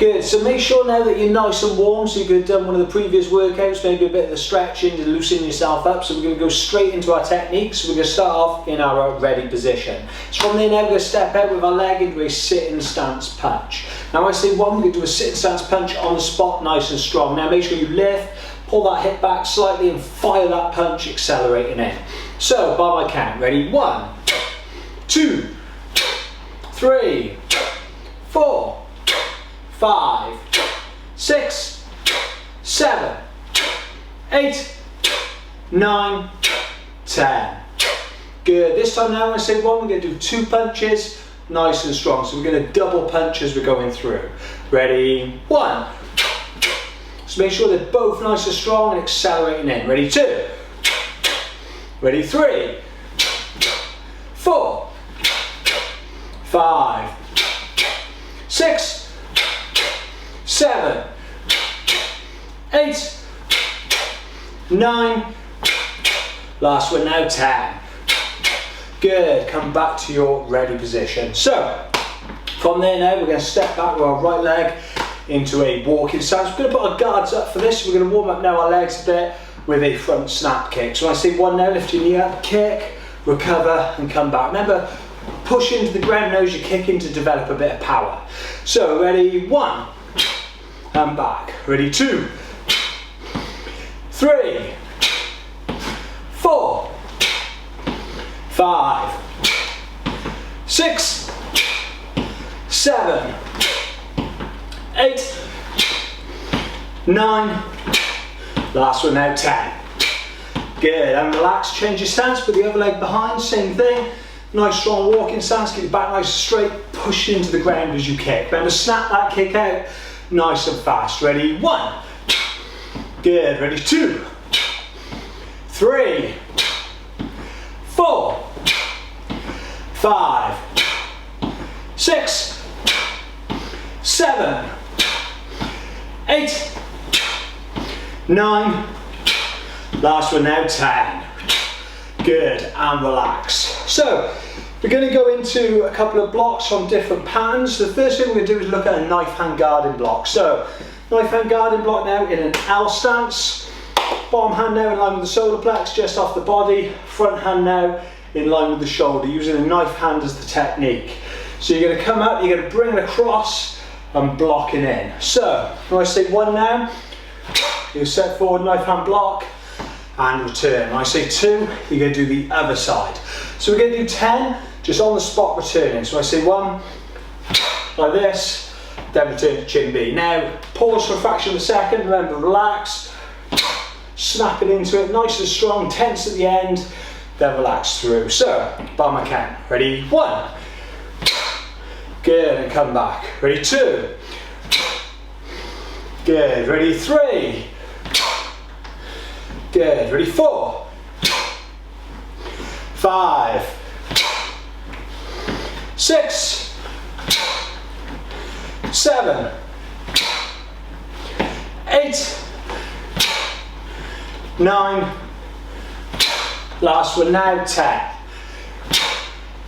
Good, so make sure now that you're nice and warm, so you could have done one of the previous workouts, maybe a bit of the stretching to loosen yourself up. So we're going to go straight into our techniques. So we're going to start off in our ready position. So from there now we're going to step out with our leg into a sitting stance punch. Now I say one, we're going to do a sitting stance punch on the spot, nice and strong. Now make sure you lift, pull that hip back slightly and fire that punch, accelerating in. So by my count, ready? 1, 2, 3, 4, 5, 6, 7, 8, 9, 10. Good. This time now when I say one, we're going to do 2 punches, nice and strong. So we're going to double punch as we're going through. Ready? 1. So make sure they're both nice and strong and accelerating in. Ready? 2. Ready? 3, 4, 5, 6, 7, 8, 9, last one now, 10. Good, come back to your ready position. So, from there now, we're going to step back with our right leg into a walking stance. We're going to put our guards up for this. We're going to warm up now our legs a bit with a front snap kick. So when I say 1 now, lift your knee up, kick, recover and come back. Remember, push into the ground now as you're kicking to develop a bit of power. So, ready? 1. And back. Ready? 2, 3, 4, 5, 6, 7, 8, 9, last one now, 10. Good, and relax, change your stance, put the other leg behind, same thing. Nice strong walking stance, get your back nice and straight, push into the ground as you kick. Remember, snap that kick out nice and fast. Ready? 1. Good. Ready? 2, 3, 4, 5, 6, 7, 8, 9, last one now, 10. Good, and relax. So, we're going to go into a couple of blocks from different patterns. The first thing we're going to do is look at a knife hand guarding block. So, knife hand guarding block now in an L stance. Bottom hand now in line with the solar plex, just off the body. Front hand now in line with the shoulder, using a knife hand as the technique. So you're going to come up, you're going to bring it across and blocking in. So, when I say 1 now, you set forward, knife hand block, and return. When I say 2, you're going to do the other side. So we're going to do 10, just on the spot returning. So I say 1, like this, then return to chin B. Now, pause for a fraction of a second, remember, relax, snap it into it, nice and strong, tense at the end, then relax through. So, by my count, ready? 1, good, and come back. Ready? 2, good, ready? 3, good, ready? 4, 5, 6, 7, 8, 9, last one now, 10.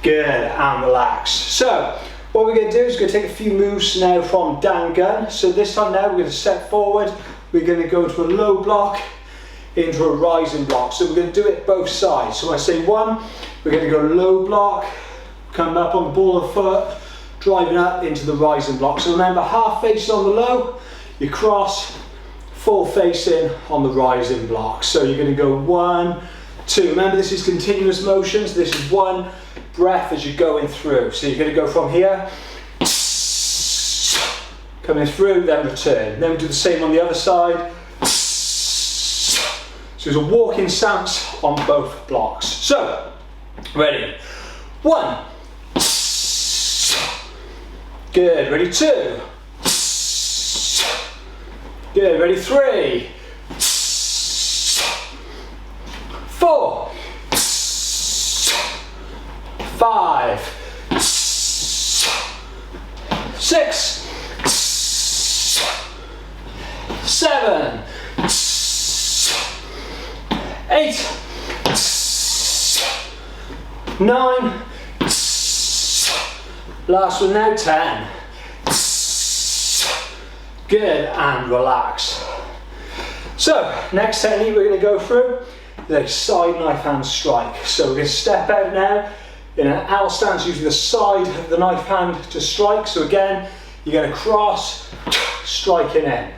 Good, and relax. So, what we're going to do is we're going to take a few moves now from down gun. So this time now we're going to step forward, we're going to go to a low block, into a rising block. So we're going to do it both sides. So when I say 1, we're going to go low block, come up on the ball of the foot, driving up into the rising block. So remember, half facing on the low, you cross, full facing on the rising block. So you're going to go 1, 2. Remember, this is continuous motions. This is 1 breath as you're going through. So you're going to go from here, coming through, then return. Then we do the same on the other side. So there's a walking stance on both blocks. So, ready? 1. Good, ready? 2. Good, ready? 3. 4. 5. 6. 7. 8, 9, last one now, 10. Good, and relax. So, next technique we're going to go through is a side knife hand strike. So we're going to step out now in an L stance using the side of the knife hand to strike. So again, you're going to cross, striking in.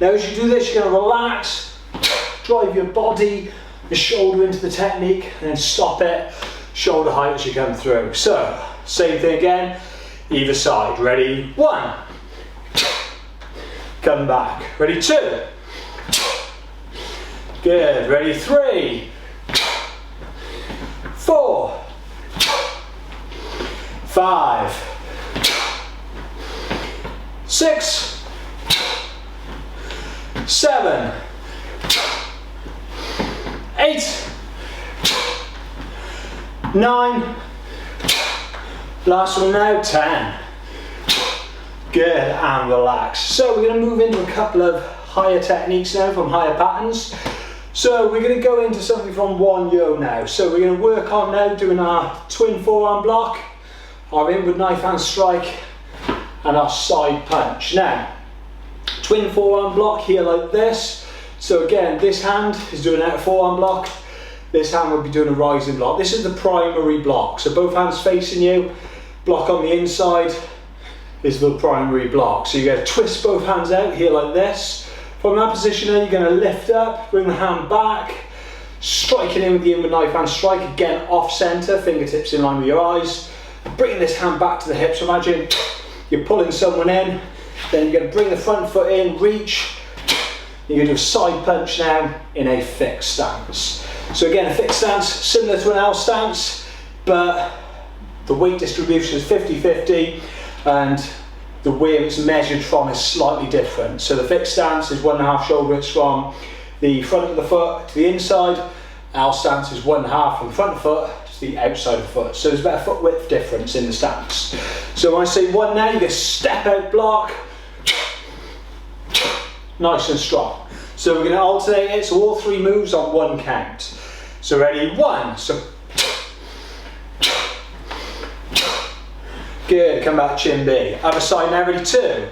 Now as you do this, you're going to relax, drive your body, the shoulder into the technique, and then stop it, shoulder height as you come through. So, same thing again, either side. Ready? 1. Come back. Ready? 2. Good. Ready? 3. 4. 5. 6. 7. 8. 9. Last one now, 10. Good, and relax. So we're going to move into a couple of higher techniques now from higher patterns. So we're going to go into something from 1-yo now. So we're going to work on now doing our twin forearm block, our inward knife hand strike, and our side punch. Now, twin forearm block here like this. So again, this hand is doing out a forearm block. This hand will be doing a rising block. This is the primary block. So both hands facing you, block on the inside is the primary block. So you're going to twist both hands out here like this. From that position there, you're going to lift up, bring the hand back, striking in with the inward knife hand strike, again off center, fingertips in line with your eyes. Bringing this hand back to the hips. So imagine you're pulling someone in, then you're going to bring the front foot in, reach. You're going to do a side punch now in a fixed stance. So again, a fixed stance, similar to an L stance, but the weight distribution is 50-50, and the where it's measured from is slightly different. So the fixed stance is 1.5 shoulder widths from the front of the foot to the inside. L stance is 1.5 from the front of the foot to the outside of the foot. So there's about a foot width difference in the stance. So when I say 1 now, you get step out block, nice and strong. So we're going to alternate it, so all 3 moves on 1 count. So ready? 1. So good, come back chin B. Other side now, ready? 2.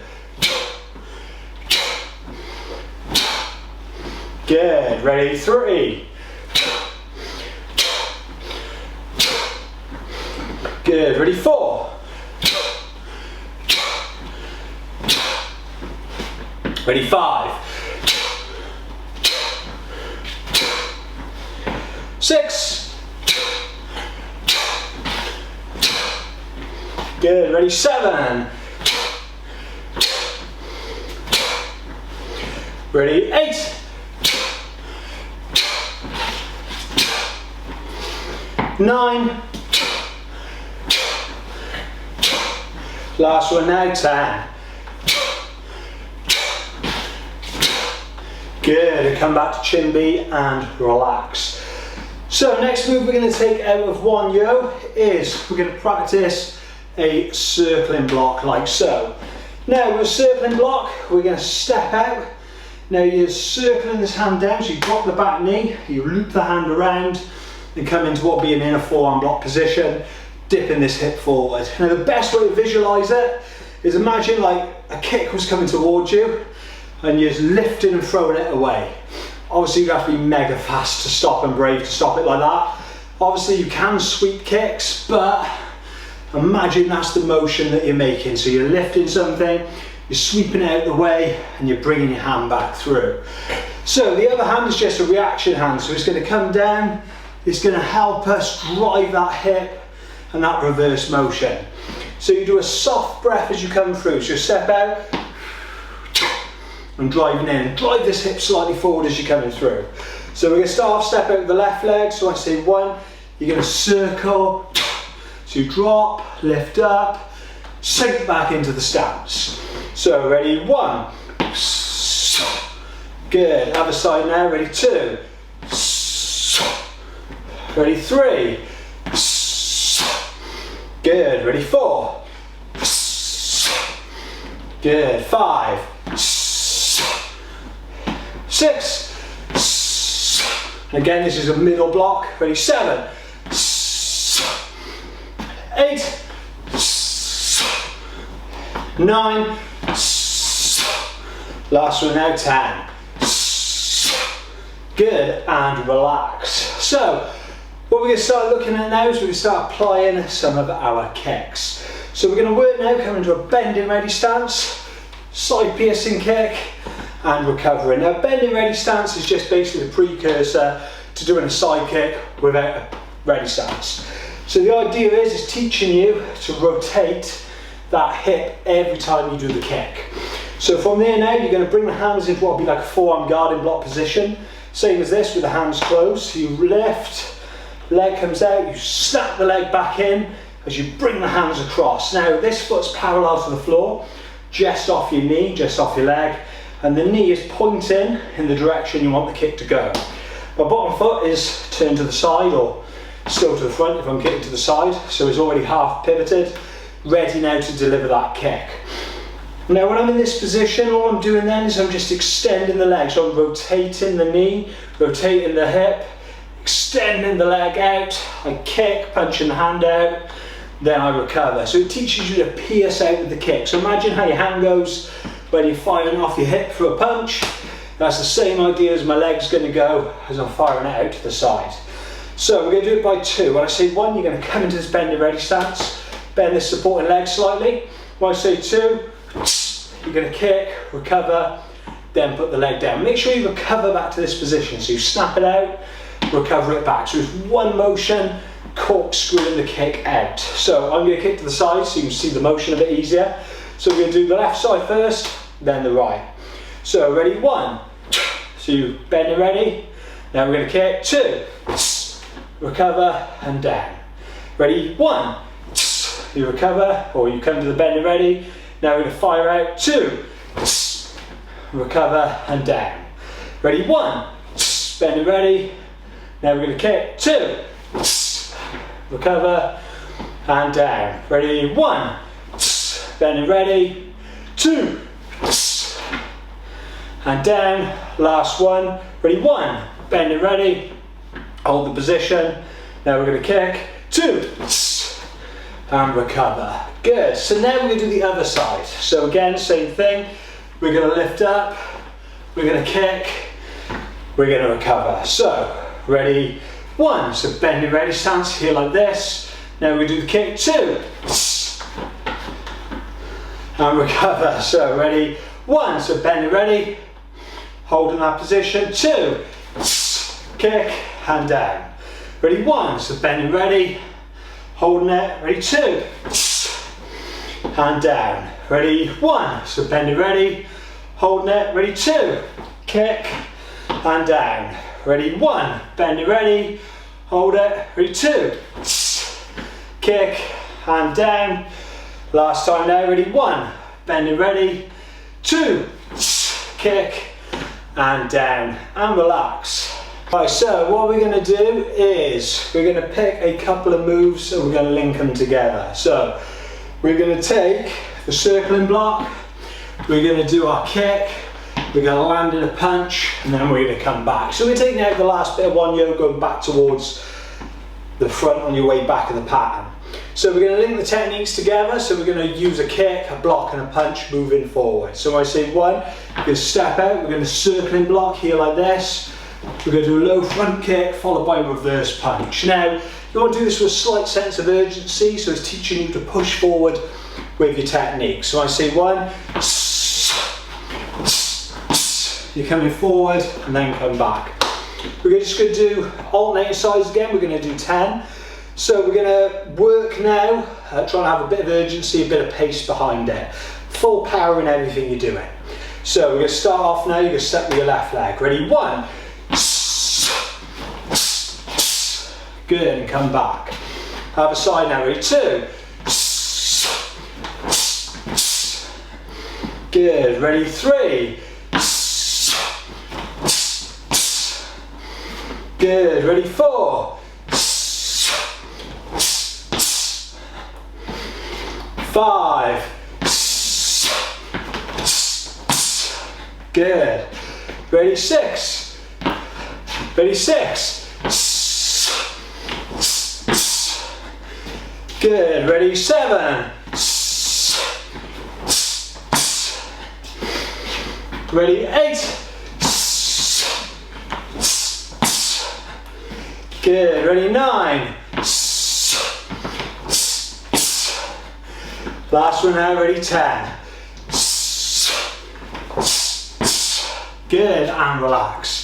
Good, ready? 3. Good, ready? 4. Ready? 5. 6. Good, ready? 7. Ready? 8. 9. Last one now, 10. Good, come back to chin B and relax. So next move we're going to take out of 1-yo is we're going to practice a circling block like so. Now with a circling block, we're going to step out. Now you're circling this hand down, so you drop the back knee, you loop the hand around and come into what will be an inner forearm block position, dipping this hip forward. Now the best way to visualize it is imagine like a kick was coming towards you and you're just lifting and throwing it away. Obviously you have to be mega fast to stop and brave to stop it like that. Obviously you can sweep kicks, but imagine that's the motion that you're making. So you're lifting something, you're sweeping it out the way, and you're bringing your hand back through. So the other hand is just a reaction hand. So it's going to come down, it's going to help us drive that hip and that reverse motion. So you do a soft breath as you come through. So you step out and driving in. Drive this hip slightly forward as you're coming through. So we're going to start off, step out with the left leg. So I say 1, you're going to circle. So you drop, lift up, sink back into the stance. So ready? 1. Good. Other side now. Ready? 2. Ready? 3. Good. Ready? 4. Good. 5. 6. Again, this is a middle block. Ready? 7. 8. 9. Last one now, 10. Good, and relax. So, what we're going to start looking at now is we're going to start applying some of our kicks. So we're going to work now, coming into a bending ready stance, side piercing kick, and recovering. Now, bending ready stance is just basically the precursor to doing a side kick without a ready stance. So the idea is teaching you to rotate that hip every time you do the kick. So from there now, you're going to bring the hands into what will be like a forearm guarding block position. Same as this with the hands closed. So you lift, leg comes out, you snap the leg back in as you bring the hands across. Now this foot's parallel to the floor, just off your knee, just off your leg, and the knee is pointing in the direction you want the kick to go. My bottom foot is turned to the side or still to the front if I'm kicking to the side, so it's already half pivoted, ready now to deliver that kick. Now when I'm in this position, all I'm doing then is I'm just extending the leg, so I'm rotating the knee, rotating the hip, extending the leg out, I kick, punching the hand out, then I recover. So it teaches you to pierce out with the kick. So imagine how your hand goes when you're firing off your hip for a punch. That's the same idea as my leg's going to go as I'm firing it out to the side. So we're going to do it by 2. When I say 1, you're going to come into this bending ready stance, bend this supporting leg slightly. When I say 2, you're going to kick, recover, then put the leg down. Make sure you recover back to this position. So you snap it out, recover it back. So it's one motion, corkscrewing the kick out. So I'm going to kick to the side so you can see the motion a bit easier. So we're going to do the left side first, then the right. So ready, 1. So you bend it ready. Now we're going to kick, 2. Recover and down. Ready, 1. You recover, or you come to the bend and ready. Now we're going to fire out, 2. Recover and down. Ready, 1. Bend and ready. Now we're going to kick, 2. Recover and down. Ready, 1. Bend and ready. 2. And down. Last one. Ready, 1. Bend and ready. Hold the position. Now we're going to kick, 2. And recover. Good. So now we're going to do the other side. So again, same thing. We're going to lift up. We're going to kick. We're going to recover. So, ready, 1. So bend and ready stance here like this. Now we do the kick, 2. And recover. So ready, 1. So bend and ready. Holding that position, 2. Kick and down. Ready, 1. So bend and ready. Holding it. Ready, 2. And down. Ready, 1. So bend and ready. Holding it. Ready, 2. Kick and down. Ready, 1. Bend and ready. Hold it. Ready, 2. Kick and down. Last time now. Ready, 1. Bend and ready. 2. Kick and down. And relax. Right, so what we're going to do is we're going to pick a couple of moves and we're going to link them together. So we're going to take the circling block, we're going to do our kick, we're going to land in a punch, and then we're going to come back. So we're taking out the last bit of one yoke, going back towards the front on your way back of the pattern. So we're going to link the techniques together. So we're going to use a kick, a block and a punch moving forward. So when I say 1, we're going to step out, we're going to circling block here like this. We're going to do a low front kick followed by a reverse punch. Now, you want to do this with a slight sense of urgency, so it's teaching you to push forward with your technique. So I say 1, you're coming forward and then come back. We're just going to do alternating sides again, we're going to do 10. So we're going to work now, trying to have a bit of urgency, a bit of pace behind it. Full power in everything you're doing. So we're going to start off now, you're going to step with your left leg. Ready, 1. Good, and come back. Other side now, ready, 2. Good, ready, 3. Good, ready, 4. 5. Good. Ready, 6. Ready, 6. Good. Ready, 7. Ready, 8. Good, ready, 9. Last one now, ready, 10. Good, and relax.